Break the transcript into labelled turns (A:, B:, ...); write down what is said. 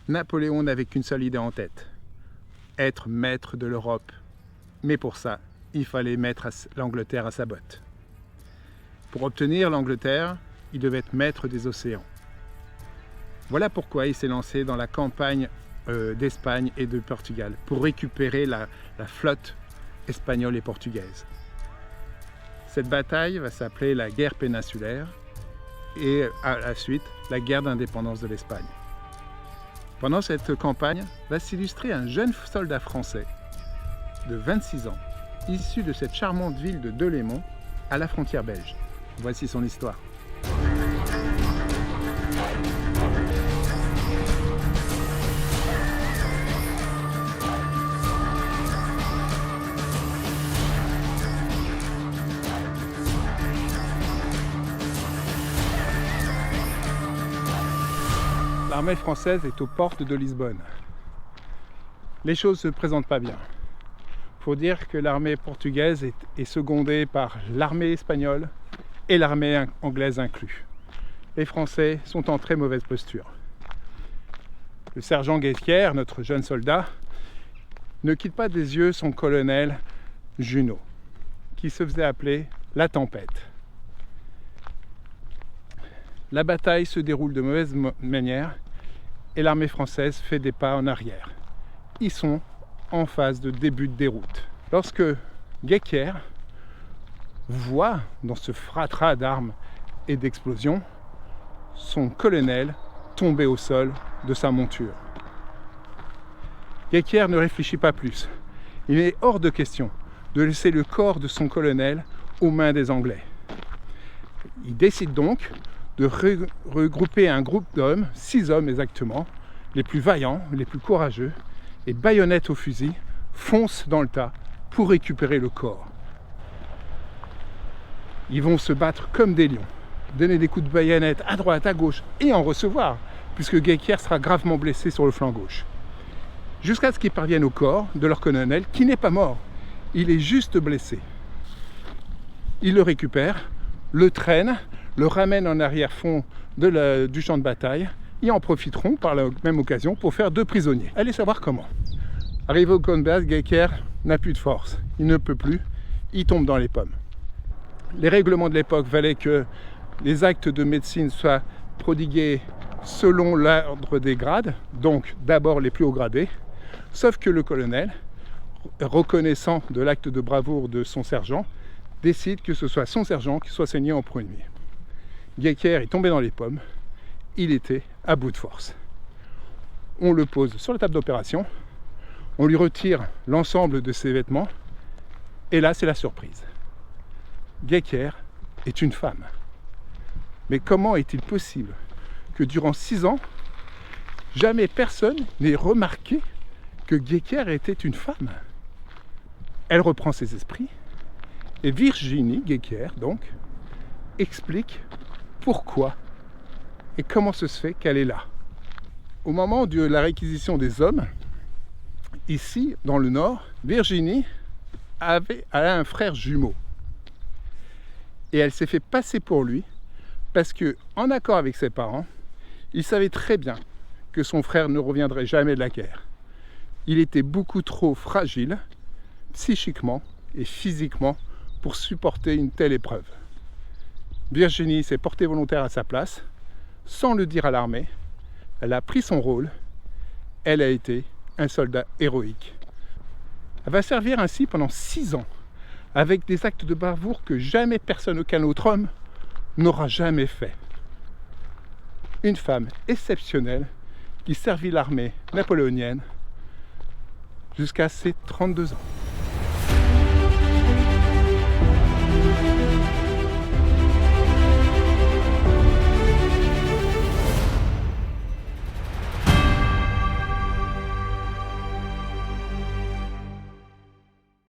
A: Napoléon n'avait qu'une seule idée en tête, être maître de l'Europe. Mais pour ça, il fallait mettre l'Angleterre à sa botte. Pour obtenir l'Angleterre, il devait être maître des océans. Voilà pourquoi il s'est lancé dans la campagne d'Espagne et de Portugal, pour récupérer la flotte espagnole et portugaise. Cette bataille va s'appeler la guerre péninsulaire et à la suite la guerre d'indépendance de l'Espagne. Pendant cette campagne va s'illustrer un jeune soldat français de 26 ans, issu de cette charmante ville de Delémont à la frontière belge. Voici son histoire. L'armée française est aux portes de Lisbonne. Les choses ne se présentent pas bien. Il faut dire que l'armée portugaise est secondée par l'armée espagnole et l'armée anglaise inclus. Les Français sont en très mauvaise posture. Le sergent Guesquière, notre jeune soldat, ne quitte pas des yeux son colonel Junot, qui se faisait appeler la Tempête. La bataille se déroule de mauvaise manière et l'armée française fait des pas en arrière. Ils sont en phase de début de déroute. Lorsque Guesquière voit dans ce fratras d'armes et d'explosions son colonel tomber au sol de sa monture. Guesquière ne réfléchit pas plus. Il est hors de question de laisser le corps de son colonel aux mains des Anglais. Il décide donc de regrouper un groupe d'hommes, 6 hommes exactement, les plus vaillants, les plus courageux, et baïonnettes au fusil, foncent dans le tas pour récupérer le corps. Ils vont se battre comme des lions, donner des coups de baïonnette à droite, à gauche, et en recevoir, puisque Guesquière sera gravement blessé sur le flanc gauche. Jusqu'à ce qu'ils parviennent au corps de leur colonel, qui n'est pas mort, il est juste blessé. Ils le récupèrent, le traînent, le ramènent en arrière-fond du champ de bataille et en profiteront par la même occasion pour faire 2 prisonniers. Allez savoir comment. Arrivé au camp de base, Guesquière n'a plus de force. Il ne peut plus, il tombe dans les pommes. Les règlements de l'époque valaient que les actes de médecine soient prodigués selon l'ordre des grades, donc d'abord les plus hauts gradés, sauf que le colonel, reconnaissant de l'acte de bravoure de son sergent, décide que ce soit son sergent qui soit saigné en premier. Guesquière est tombé dans les pommes, il était à bout de force. On le pose sur la table d'opération, on lui retire l'ensemble de ses vêtements, et là c'est la surprise. Guesquière est une femme. Mais comment est-il possible que durant 6 ans, jamais personne n'ait remarqué que Guesquière était une femme? Elle reprend ses esprits, et Virginie Guesquière, donc, explique pourquoi et comment se fait qu'elle est là. Au moment de la réquisition des hommes, ici, dans le Nord, Virginie a un frère jumeau. Et elle s'est fait passer pour lui parce que, en accord avec ses parents, il savait très bien que son frère ne reviendrait jamais de la guerre. Il était beaucoup trop fragile, psychiquement et physiquement, pour supporter une telle épreuve. Virginie s'est portée volontaire à sa place, sans le dire à l'armée. Elle a pris son rôle. Elle a été un soldat héroïque. Elle va servir ainsi pendant 6 ans, avec des actes de bravoure que jamais personne, aucun autre homme, n'aura jamais fait. Une femme exceptionnelle qui servit l'armée napoléonienne jusqu'à ses 32 ans.